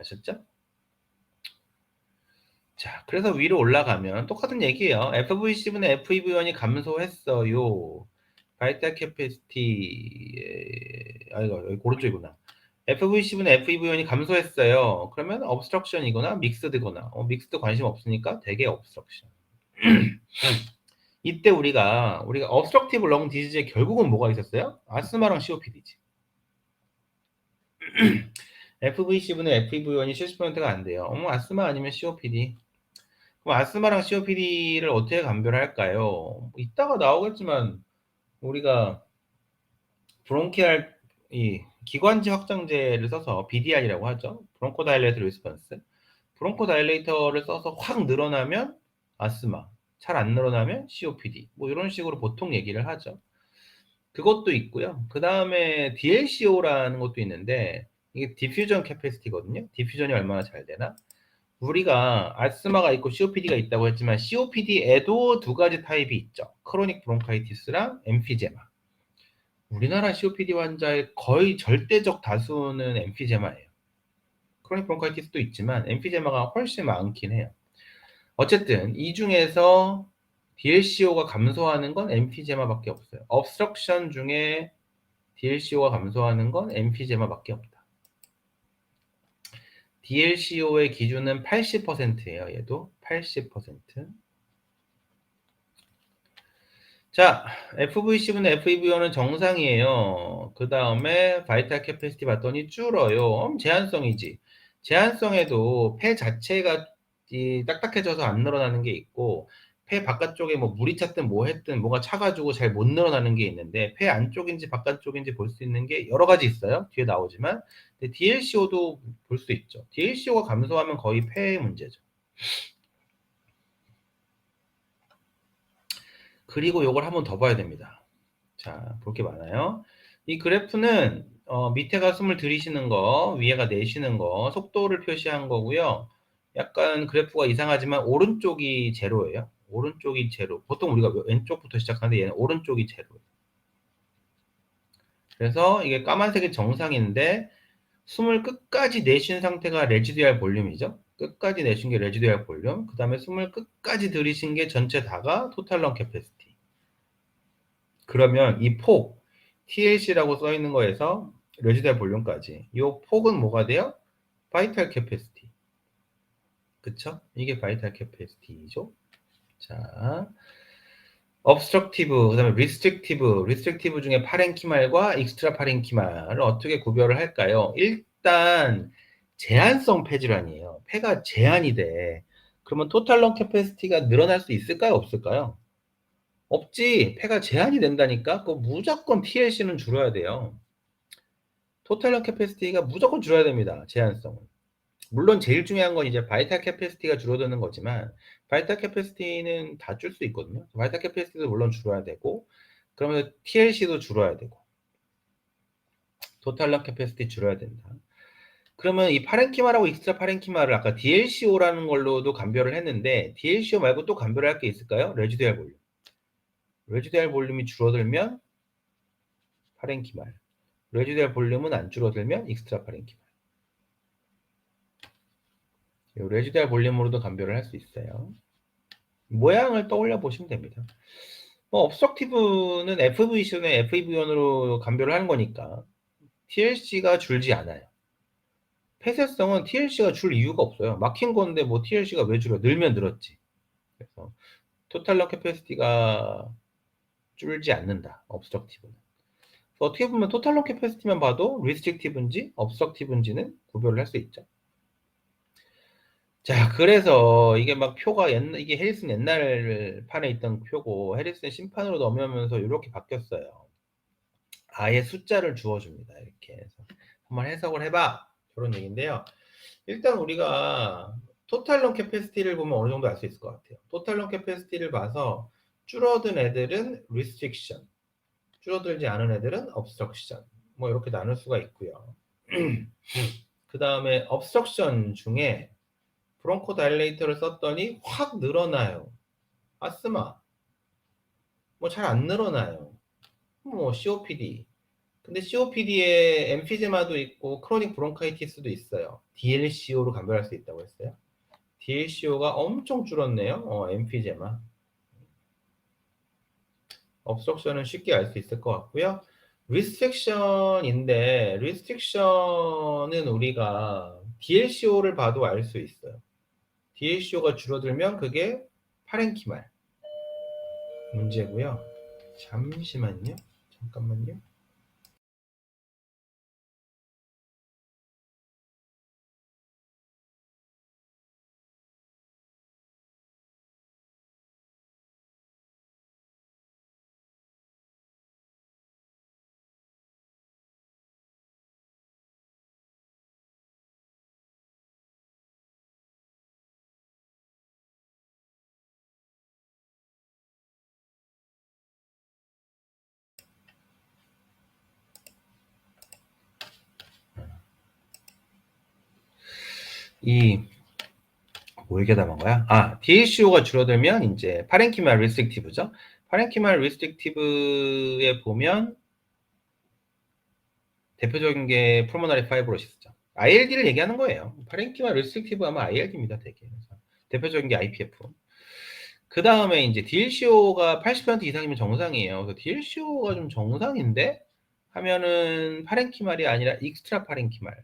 아셨죠? 자, 그래서 위로 올라가면 똑같은 얘기예요. FVC분의 FEV1이 감소했어요. 바이탈 캐패시티, 이거 여기 오른쪽이구나. FVC분의 FEV1이 감소했어요. 그러면 obstruction이거나 믹스드거나, 믹스드 관심 없으니까 되게 obstruction. 이때 우리가 obstructive lung disease에 결국은 뭐가 있었어요? 아스마랑 COPD지. FVC분의 FEV1이 70%가 안 돼요. 아스마 아니면 COPD. 그럼 아스마랑 COPD를 어떻게 감별할까요? 이따가 나오겠지만 우리가 브론키알 이 기관지 확장제를 써서 BDR이라고 하죠. 브론코 다일레이터 리스폰스. 브론코 다일레이터를 써서 확 늘어나면 아스마, 잘 안 늘어나면 COPD. 뭐 이런 식으로 보통 얘기를 하죠. 그것도 있고요. 그 다음에 DLCO라는 것도 있는데 이게 디퓨전 캐패시티거든요. 디퓨전이 얼마나 잘 되나? 우리가 아스마가 있고 COPD가 있다고 했지만 COPD에도 두 가지 타입이 있죠. 크로닉 브론카이티스랑 엠피제마. 우리나라 COPD 환자의 거의 절대적 다수는 엠피제마예요. 크로닉 브론카이티스도 있지만 엠피제마가 훨씬 많긴 해요. 어쨌든 이 중에서 DLCO가 감소하는 건 엠피제마밖에 없어요. obstruction 중에 DLCO가 감소하는 건 엠피제마밖에 없다. DLCO의 기준은 80%예요. 얘도 80%. 자, FVC분의 FEV1은 정상이에요. 그 다음에 바이탈 캐패시티 봤더니 줄어요. 제한성이지. 제한성에도 폐 자체가 딱딱해져서 안 늘어나는 게 있고 폐 바깥쪽에 뭐 물이 찼든 뭐 했든 뭐가 차가지고 잘 못 늘어나는 게 있는데 폐 안쪽인지 바깥쪽인지 볼 수 있는 게 여러 가지 있어요. 뒤에 나오지만 DLCO도 볼 수 있죠. DLCO가 감소하면 거의 폐의 문제죠. 그리고 요걸 한번 더 봐야 됩니다. 자, 볼 게 많아요. 이 그래프는 밑에가 숨을 들이쉬는 거, 위에가 내쉬는 거, 속도를 표시한 거고요. 약간 그래프가 이상하지만 오른쪽이 제로예요. 오른쪽이 제로. 보통 우리가 왼쪽부터 시작하는데 얘는 오른쪽이 제로예요. 그래서 이게 까만색이 정상인데 숨을 끝까지 내쉰 상태가 레지듀얼 볼륨이죠. 끝까지 내쉰 게 레지듀얼 볼륨. 그 다음에 숨을 끝까지 들이쉰 게 전체 다가 토탈 런 캐패시티. 그러면 이 폭, TLC라고 써 있는 거에서 레지듀얼 볼륨까지 이 폭은 뭐가 돼요? 바이탈 캐패시티. 그쵸? 이게 바이탈 캐패시티죠. 자, obstructive, 그 다음에 restrictive 중에 파렌키말과 익스트라 파렌키말을 어떻게 구별을 할까요? 일단 제한성 폐질환이에요. 폐가 제한이 돼. 그러면 토탈 런 캐패시티가 늘어날 수 있을까요? 없을까요? 없지. 폐가 제한이 된다니까. 그 무조건 TLC는 줄여야 돼요. 토탈 런 캐패시티가 무조건 줄여야 됩니다. 제한성은. 물론 제일 중요한 건 이제 바이탈 캐패시티가 줄어드는 거지만 바이탈 캐패시티는 다 줄 수 있거든요. 바이탈 캐패시티도 물론 줄어야 되고 그러면 TLC도 줄어야 되고 토탈 런 캐패시티 줄여야 된다. 그러면 이 파렌키마라고 익스트라 파렌키마를 아까 DLCO라는 걸로도 감별을 했는데 DLCO 말고 또 감별할 게 있을까요? 레지듀얼 볼륨. 레지듀얼 볼륨이 줄어들면 파렌키말. 레지듀얼 볼륨은 안 줄어들면 익스트라 파렌키말. 레지듀얼 볼륨으로도 감별을 할 수 있어요. 모양을 떠올려 보시면 됩니다. 뭐 obstructive는 FVC는 FEV1으로 감별을 하는 거니까 TLC가 줄지 않아요. 폐쇄성은 TLC가 줄 이유가 없어요. 막힌 건데 뭐 TLC가 왜 줄어? 늘면 늘었지. 그래서 토탈 런 캐패시티가 줄지 않는다. obstructive는. 어떻게 보면 토탈 런 캐패시티만 봐도 restrictive인지 obstructive인지는 구별을 할 수 있죠. 자, 그래서 이게 막 표가 이게 해리슨 옛날 판에 있던 표고 해리슨 신판으로 넘어오면서 이렇게 바뀌었어요. 아예 숫자를 주어줍니다. 이렇게 해서 한번 해석을 해봐. 그런 얘기인데요. 일단 우리가 토탈 런 캐패시티를 보면 어느 정도 알 수 있을 것 같아요. 토탈 런 캐패시티를 봐서 줄어든 애들은 restriction, 줄어들지 않은 애들은 obstruction, 뭐 이렇게 나눌 수가 있고요. 그 다음에 obstruction 중에 브론코 다일레이터를 썼더니 확 늘어나요. 아스마. 뭐 잘 안 늘어나요. 뭐 COPD. 근데 COPD에 엠피제마도 있고 크로닉 브론카이티스도 있어요. DLCO로 감별할 수 있다고 했어요. DLCO가 엄청 줄었네요. 엠피제마. obstruction은 쉽게 알 수 있을 것 같고요. restriction인데 restriction은 우리가 DLCO를 봐도 알 수 있어요. DLCO가 줄어들면 그게 파렌키말 문제고요. 잠시만요. 잠깐만요. 뭐 얘기 담은 거야? DLCO가 줄어들면 이제 파렌키말 리스트릭티브죠. 파렌키말 리스트릭티브에 보면 대표적인 게 풀모나리 파이브로시스죠. ILD를 얘기하는 거예요. 파렌키말 리스트릭티브 하면 ILD입니다, 되게. 대표적인 게 IPF. 그 다음에 이제 DLCO가 80% 이상이면 정상이에요. 그래서 DLCO가 좀 정상인데 하면은 파렌키말이 아니라 익스트라 파렌키말일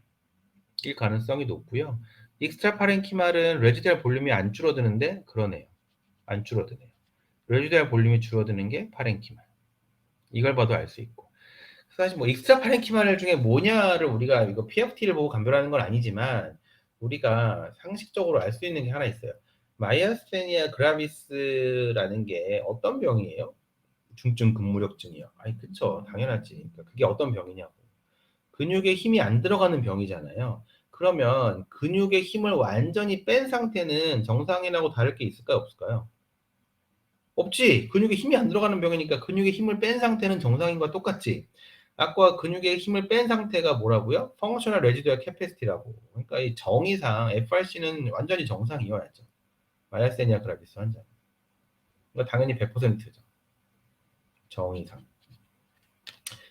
가능성이 높고요. 익스트라 파렌키말은 레지디얼 볼륨이 안 줄어드는데 그러네요. 안 줄어드네요. 레지디얼 볼륨이 줄어드는 게 파렌키말. 이걸 봐도 알 수 있고. 사실 뭐 익스트라 파렌키말 중에 뭐냐를 우리가 이거 PFT를 보고 감별하는 건 아니지만 우리가 상식적으로 알 수 있는 게 하나 있어요. 마이아스테니아 그라비스라는 게 어떤 병이에요? 중증 근무력증이요. 아니 그쵸, 당연하지. 그러니까 그게 어떤 병이냐고. 근육에 힘이 안 들어가는 병이잖아요. 그러면 근육의 힘을 완전히 뺀 상태는 정상인하고 다를 게 있을까요, 없을까요? 없지. 근육에 힘이 안 들어가는 병이니까 근육에 힘을 뺀 상태는 정상인과 똑같지. 아까 근육에 힘을 뺀 상태가 뭐라고요? Functional Residual Capacity라고. 그러니까 이 정의상 FRC는 완전히 정상이어야죠. 마이아스테니아 그라비스 환자. 그러니까 당연히 100%죠. 정의상.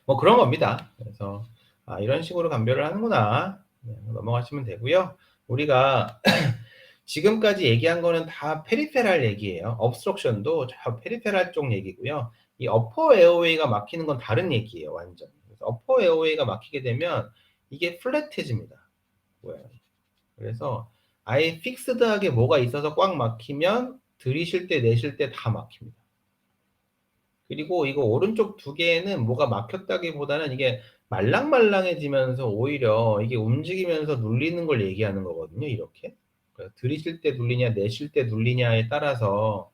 뭐 그런 겁니다. 그래서 이런 식으로 감별을 하는구나. 넘어가시면 되고요. 우리가 지금까지 얘기한 거는 다 페리페랄 얘기예요. obstruction도 저 페리페랄 쪽 얘기고요. 이 upper airway가 막히는 건 다른 얘기예요, 완전. 그래서 upper airway가 막히게 되면 이게 플랫해집니다. 그래서 아예 픽스드하게 뭐가 있어서 꽉 막히면 들이쉴 때 내쉴 때 다 막힙니다. 그리고 이거 오른쪽 두 개는 뭐가 막혔다기보다는 이게 말랑말랑해지면서 오히려 이게 움직이면서 눌리는 걸 얘기하는 거거든요, 이렇게. 들이쉴 때 눌리냐, 내쉴 때 눌리냐에 따라서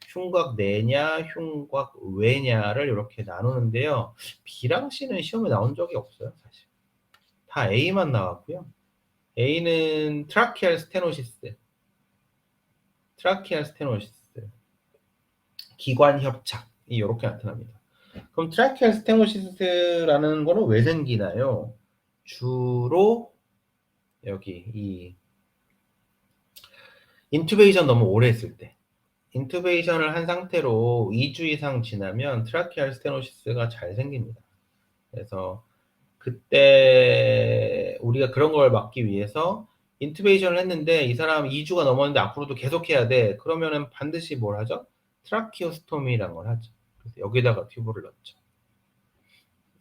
흉곽 내냐, 흉곽 외냐를 이렇게 나누는데요. B랑 C는 시험에 나온 적이 없어요, 사실. 다 A만 나왔고요. A는 트라키알 스테노시스, 기관 협착이 이렇게 나타납니다. 그럼 트라키알 스테노시스라는 거는 왜 생기나요? 주로 여기 이 인투베이션 너무 오래 했을 때, 인투베이션을 한 상태로 2주 이상 지나면 트라키알 스테노시스가 잘 생깁니다. 그래서 그때 우리가 그런 걸 막기 위해서 인투베이션을 했는데 이 사람 2주가 넘었는데 앞으로도 계속 해야 돼. 그러면은 반드시 뭘 하죠? 트라키오스토미라는 걸 하죠. 그래서 여기다가 튜브를 넣죠.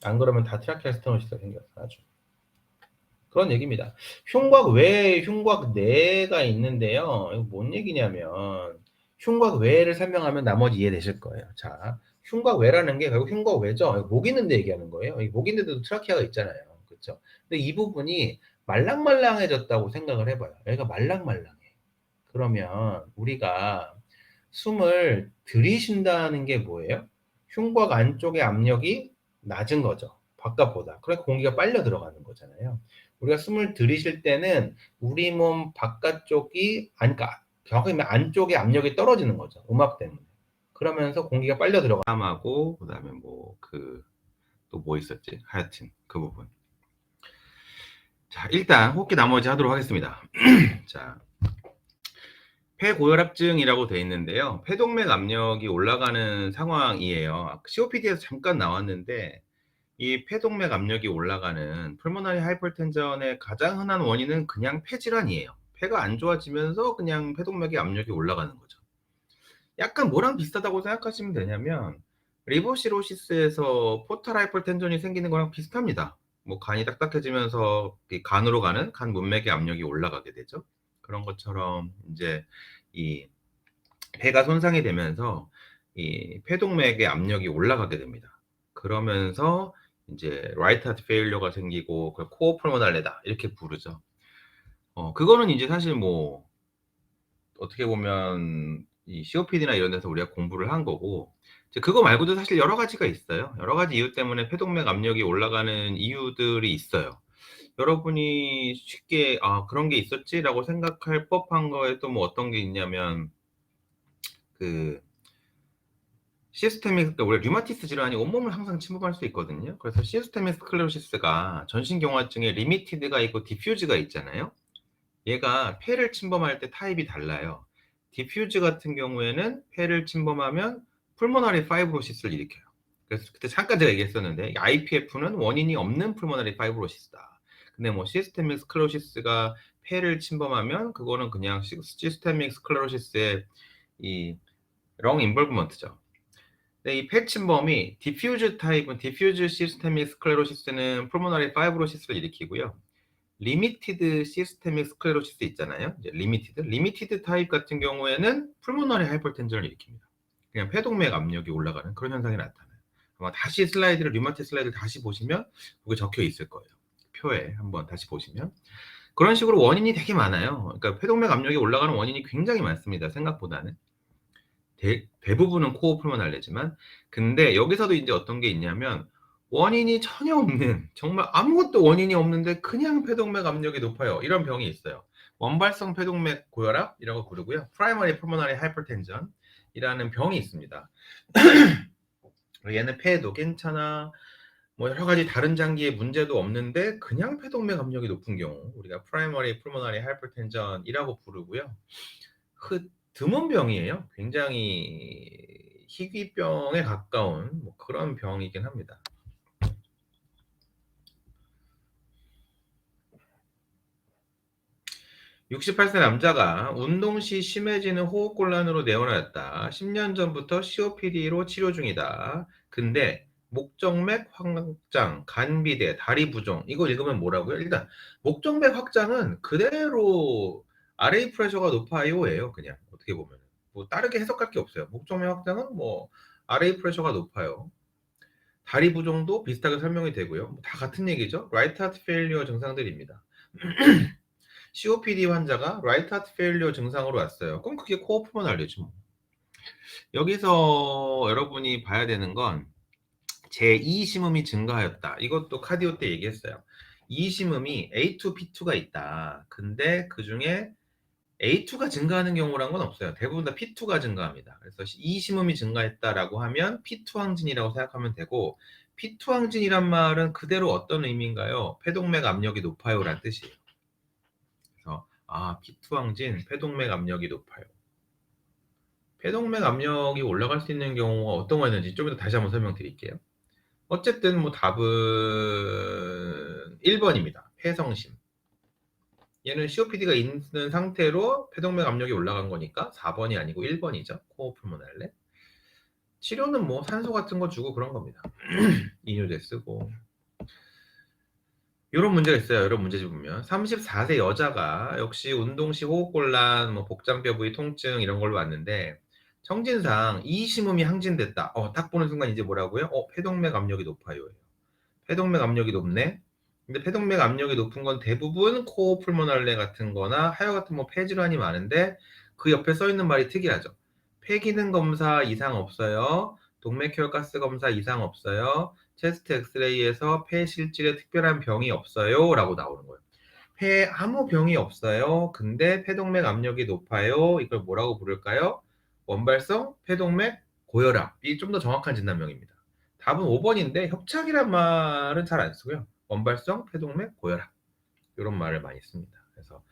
안 그러면 다 트라키알 스테노시스가 생겼어, 아주. 그런 얘기입니다. 흉곽 외에 흉곽 내가 있는데요. 이거 뭔 얘기냐면 흉곽 외를 설명하면 나머지 이해되실 거예요. 자, 흉곽 외라는 게 결국 흉곽 외죠. 목 있는데 얘기하는 거예요. 목 있는데도 트라키아가 있잖아요. 그렇죠? 근데 이 부분이 말랑말랑해졌다고 생각을 해봐요. 여기가 말랑말랑해. 그러면 우리가 숨을 들이쉰다는 게 뭐예요? 흉곽 안쪽의 압력이 낮은 거죠. 바깥보다. 그러니까 공기가 빨려 들어가는 거잖아요. 우리가 숨을 들이쉴 때는 우리 몸 바깥쪽이, 그러니까 정확히 말하면 안쪽의 압력이 떨어지는 거죠. 음압 때문에. 그러면서 공기가 빨려 들어가. 하고 그다음에 뭐 또 뭐 있었지? 하여튼 그 부분. 자, 일단 호흡기 나머지 하도록 하겠습니다. 자, 폐고혈압증이라고 되어 있는데요. 폐동맥 압력이 올라가는 상황이에요. COPD에서 잠깐 나왔는데 이 폐동맥 압력이 올라가는 pulmonary hypertension의 가장 흔한 원인은 그냥 폐질환이에요. 폐가 안 좋아지면서 그냥 폐동맥의 압력이 올라가는 거죠. 약간 뭐랑 비슷하다고 생각하시면 되냐면 리버시로시스에서 포탈 하이퍼텐션이 생기는 거랑 비슷합니다. 뭐 간이 딱딱해지면서 이 간으로 가는 간 문맥의 압력이 올라가게 되죠. 그런 것처럼 인제 이 폐가 손상이 되면서 이 폐동맥의 압력이 올라가게 됩니다. 그러면서 인제 라이트 하트 페일리어가 생기고 그걸 코어 풀모날레다 이렇게 부르죠. 그거는 인제 사실 뭐 어떻게 보면 이 COPD나 이런 데서 우리가 공부를 한 거고, 이제 그거 말고도 사실 여러 가지가 있어요. 여러 가지 이유 때문에 폐동맥 압력이 올라가는 이유들이 있어요. 여러분이 쉽게 '아 그런 게 있었지.'라고 생각할 법한 거에 또 뭐 어떤 게 있냐면 그 시스테믹, 그러니까 원래 류마티스 질환이 온몸을 항상 침범할 수 있거든요. 그래서 시스테믹 스클레로시스가 전신경화증에 리미티드가 있고 디퓨즈가 있잖아요. 얘가 폐를 침범할 때 타입이 달라요. 디퓨즈 같은 경우에는 폐를 침범하면 풀모너리 파이브로시스를 일으켜요. 그래서 그때 잠깐 제가 얘기했었는데 IPF는 원인이 없는 풀모너리 파이브로시스다. 근데 뭐 시스테믹 스클로시스가 폐를 침범하면 그거는 그냥 시스테믹 스클로시스의 이 렁 인볼브먼트죠. 근데 이 폐 침범이 디퓨즈 타입은 디퓨즈 시스테믹 스클레로시스는 풀모너리 파이브로시스를 일으키고요. 리미티드 시스테믹 스클레로시스 있잖아요. 이제 리미티드 타입 같은 경우에는 풀모너리 하이퍼텐션을 일으킵니다. 그냥 폐동맥 압력이 올라가는 그런 현상이 나타나요. 아마 다시 슬라이드를 류마티드 슬라이드를 다시 보시면 거기 적혀 있을 거예요. 표에 한번 다시 보시면. 그런 식으로 원인이 되게 많아요. 그러니까 폐동맥 압력이 올라가는 원인이 굉장히 많습니다. 생각보다는. 대부분은 코어 풀모날레지만, 근데 여기서도 인제 어떤 게 있냐면 원인이 전혀 없는, 정말 아무것도 원인이 없는데 그냥 폐동맥 압력이 높아요. 이런 병이 있어요. 원발성 폐동맥 고혈압이라고 부르고요. 프라이머리 풀모너리 하이퍼텐션이라는 병이 있습니다. 얘는 폐도 괜찮아, 뭐 여러 가지 다른 장기에 문제도 없는데 그냥 폐동맥 압력이 높은 경우 우리가 프라이머리 풀모너리 하이퍼텐션이라고 부르고요. 드문 병이에요. 굉장히 희귀병에 가까운 뭐 그런 병이긴 합니다. 68세 남자가 운동 시 심해지는 호흡곤란으로 내원하였다. 10년 전부터 COPD로 치료 중이다. 근데 목정맥 확장, 간비대, 다리 부종, 이거 읽으면 뭐라고요? 일단 목정맥 확장은 그대로 RA 프레셔가 높아요예요. 그냥 어떻게 보면 뭐 다르게 해석할 게 없어요. 목정맥 확장은 뭐 RA 프레셔가 높아요. 다리 부종도 비슷하게 설명이 되고요. 뭐다 같은 얘기죠. 라이트 하트 페일리어 증상들입니다. COPD 환자가 라이트 하트 페일리어 증상으로 왔어요. 그럼 그게 코어 풀모날레죠 뭐. 여기서 여러분이 봐야 되는 건 제2 심음이 증가하였다. 이것도 카디오 때 얘기했어요. 2 심음이 A2, P2가 있다. 근데 그중에 A2가 증가하는 경우란 건 없어요. 대부분 다 P2가 증가합니다. 그래서 2 심음이 증가했다라고 하면 P2 항진이라고 생각하면 되고, P2 항진이란 말은 그대로 어떤 의미인가요? 폐동맥 압력이 높아요라는 뜻이에요. 그래서 P2 항진, 폐동맥 압력이 높아요. 폐동맥 압력이 올라갈 수 있는 경우가 어떤 거 있는지 좀 이따 다시 한번 설명드릴게요. 어쨌든 뭐 답은 1번입니다. 폐성심. 얘는 COPD가 있는 상태로 폐동맥 압력이 올라간 거니까 4번이 아니고 1번이죠. 코어 풀모날레. 치료는 뭐 산소 같은 거 주고 그런 겁니다. 이뇨제 쓰고. 요런 문제가 있어요. 요런 문제집 보면 34세 여자가 역시 운동 시 호흡곤란, 뭐 복장뼈 부위 통증 이런 걸로 왔는데 청진상 이 심음이 항진됐다. 딱 보는 순간 이제 뭐라고요? 폐동맥 압력이 높아요. 폐동맥 압력이 높네. 근데 폐동맥 압력이 높은 건 대부분 코어 풀모날레 같은 거나 하여 같은 뭐 폐질환이 많은데 그 옆에 써 있는 말이 특이하죠. 폐기능 검사 이상 없어요. 동맥혈 가스 검사 이상 없어요. 체스트 엑스레이에서 폐 실질에 특별한 병이 없어요. 라고 나오는 거예요. 폐에 아무 병이 없어요. 근데 폐동맥 압력이 높아요. 이걸 뭐라고 부를까요? 원발성 폐동맥 고혈압이 좀 더 정확한 진단명입니다. 답은 5번인데 협착이란 말은 잘 안 쓰고요. 원발성 폐동맥 고혈압 이런 말을 많이 씁니다. 그래서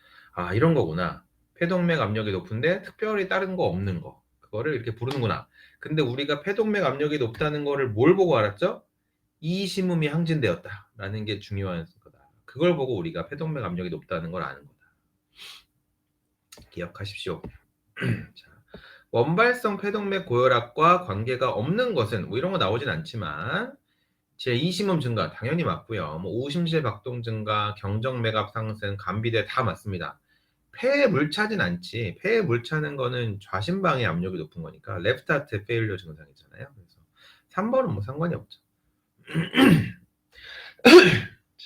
이런 거구나. 폐동맥 압력이 높은데 특별히 다른 거 없는 거. 그거를 이렇게 부르는구나. 근데 우리가 폐동맥 압력이 높다는 거를 뭘 보고 알았죠? 이 심음이 항진되었다라는 게 중요한 거다. 그걸 보고 우리가 폐동맥 압력이 높다는 걸 아는 거다. 기억하십시오. 자, 원발성 폐동맥 고혈압과 관계가 없는 것은 뭐 이런 거 나오진 않지만 제2심음 증가 당연히 맞고요. 뭐 오심실 박동 증가, 경정맥압 상승, 감비대 다 맞습니다. 폐에 물 차진 않지. 폐에 물 차는 거는 좌심방의 압력이 높은 거니까 레프트 하트 페일리어 증상이잖아요. 그래서 3번은 뭐 상관이 없죠.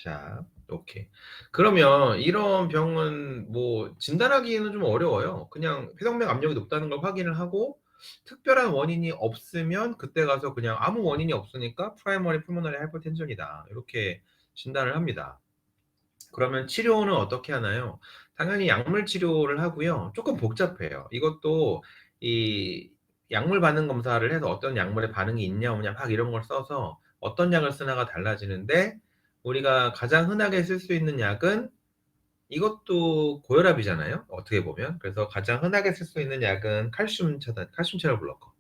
자, 오케이. 그러면 이런 병은 뭐 진단하기는 좀 어려워요. 그냥 폐동맥 압력이 높다는 걸 확인을 하고 특별한 원인이 없으면 그때 가서 그냥 아무 원인이 없으니까 프라이머리 풀모너리 하이퍼텐션이다. 이렇게 진단을 합니다. 그러면 치료는 어떻게 하나요? 당연히 약물 치료를 하고요. 조금 복잡해요. 이것도 이 약물 반응 검사를 해서 어떤 약물에 반응이 있냐 없냐 막 이런 걸 써서 어떤 약을 쓰나가 달라지는데 우리가 가장 흔하게 쓸 수 있는 약은 이것도 고혈압이잖아요. 어떻게 보면. 그래서 가장 흔하게 쓸 수 있는 약은 칼슘 차단, 칼슘 채널 블로커.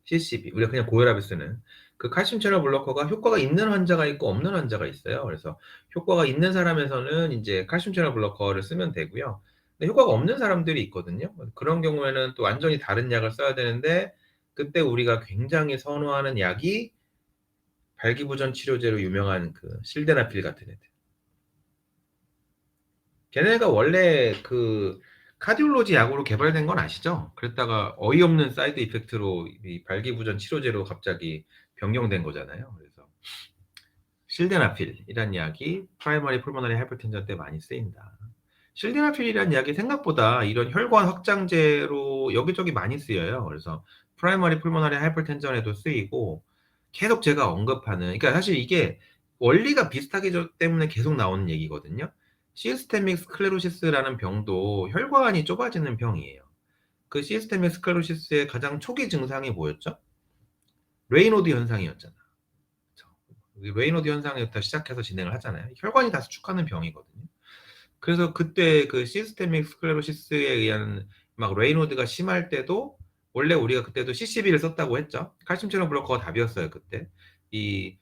CCB. 우리가 그냥 고혈압에 쓰는 그 칼슘 채널 블로커가 효과가 있는 환자가 있고 없는 환자가 있어요. 그래서 효과가 있는 사람에서는 이제 칼슘 채널 블로커를 쓰면 되고요. 근데 효과가 없는 사람들이 있거든요. 그런 경우에는 또 완전히 다른 약을 써야 되는데 그때 우리가 굉장히 선호하는 약이 발기부전 치료제로 유명한 그 실데나필 같은 애들. 걔네가 원래 그 카디올로지 약으로 개발된 건 아시죠? 그랬다가 어이없는 사이드 이펙트로 이 발기부전 치료제로 갑자기 변경된 거잖아요. 그래서 실데나필이란 약이 프라이머리 풀모너리 하이퍼텐션 때 많이 쓰인다. 실데나필이란 약이 생각보다 이런 혈관 확장제로 여기저기 많이 쓰여요. 그래서 프라이머리 풀모너리 하이퍼텐션에도 쓰이고 계속 제가 언급하는 그러니까 사실 이게 원리가 비슷하기 때문에 계속 나오는 얘기거든요. 시스테믹 스클레로시스라는 병도 혈관이 좁아지는 병이에요. 그 시스테믹 스클레로시스의 가장 초기 증상이 뭐였죠? 레이노드 현상이었잖아. 레이노드 현상부터 시작해서 진행을 하잖아요. 혈관이 다 수축하는 병이거든요. 그래서 그때 그 시스테믹 스클레로시스에 의한 막 레이노드가 심할 때도 원래 우리가 그때도 CCB를 썼다고 했죠. 칼슘 채널 블로커가 답이었어요 그때. 이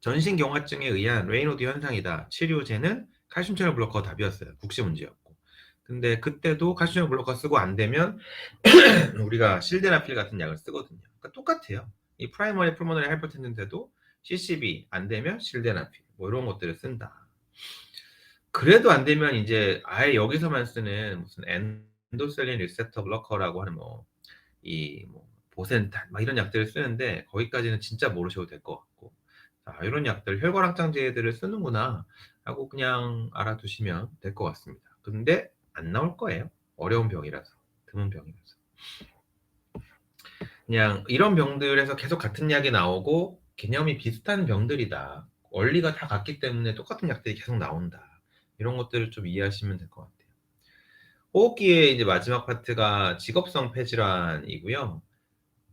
전신경화증에 의한 레이노드 현상이다. 치료제는 칼슘 채널 블로커가 답이었어요. 국시 문제였고. 근데 그때도 칼슘 채널 블로커 쓰고 안 되면 우리가 실데나필 같은 약을 쓰거든요. 그러니까 똑같아요. 이 프라이머리 풀모너리 하이퍼텐션 때도 CCB 안 되면 실데나필 뭐 이런 것들을 쓴다. 그래도 안 되면 이제 아예 여기서만 쓰는 무슨 엔도셀린 리셉터 블로커라고 하는 뭐 보센탄 막 이런 약들을 쓰는데 거기까지는 진짜 모르셔도 될 것 같고 이런 약들 혈관 확장제들을 쓰는구나 하고 그냥 알아두시면 될 것 같습니다. 근데 안 나올 거예요. 어려운 병이라서 드문 병이라서 그냥 이런 병들에서 계속 같은 약이 나오고 개념이 비슷한 병들이다. 원리가 다 같기 때문에 똑같은 약들이 계속 나온다. 이런 것들을 좀 이해하시면 될 것 같아요. 호흡기의 이제 마지막 파트가 직업성 폐질환이고요.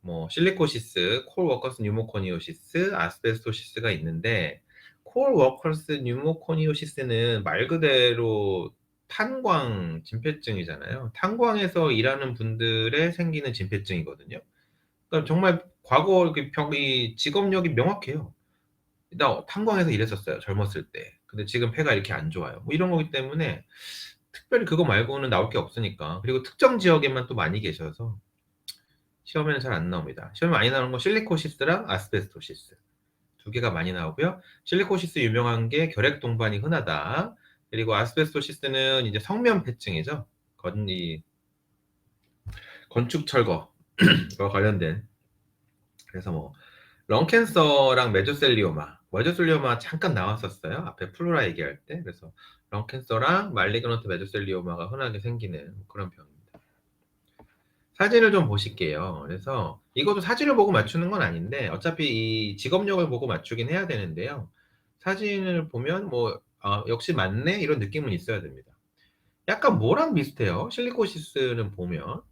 뭐 실리코시스, 콜 워커스 뉴모코니오시스, 아스베스토시스가 있는데 콜 워커스 뉴모코니오시스는 말 그대로 탄광 진폐증이잖아요. 탄광에서 일하는 분들의 생기는 진폐증이거든요. 그러니까 정말 과거 병이 직업력이 명확해요. 나 탄광에서 일했었어요. 젊었을 때. 근데 지금 폐가 이렇게 안 좋아요. 뭐 이런 거기 때문에 특별히 그거 말고는 나올 게 없으니까. 그리고 특정 지역에만 또 많이 계셔서 시험에는 잘 안 나옵니다. 시험에 많이 나오는 건 실리코시스랑 아스베스토시스 두 개가 많이 나오고요. 실리코시스 유명한 게 결핵 동반이 흔하다. 그리고 아스베스토시스는 이제 성면폐증이죠. 건축 철거와 관련된. 그래서 뭐 런캔서랑 메조셀리오마 잠깐 나왔었어요. 앞에 플루라 얘기할 때. 그래서 런캔서랑 말리그넌트 메조셀리오마가 흔하게 생기는 그런 병입니다. 사진을 좀 보실게요. 그래서 이것도 사진을 보고 맞추는 건 아닌데 어차피 이 직업력을 보고 맞추긴 해야 되는데요. 사진을 보면 역시 맞네 이런 느낌은 있어야 됩니다. 약간 뭐랑 비슷해요. 실리코시스는 보면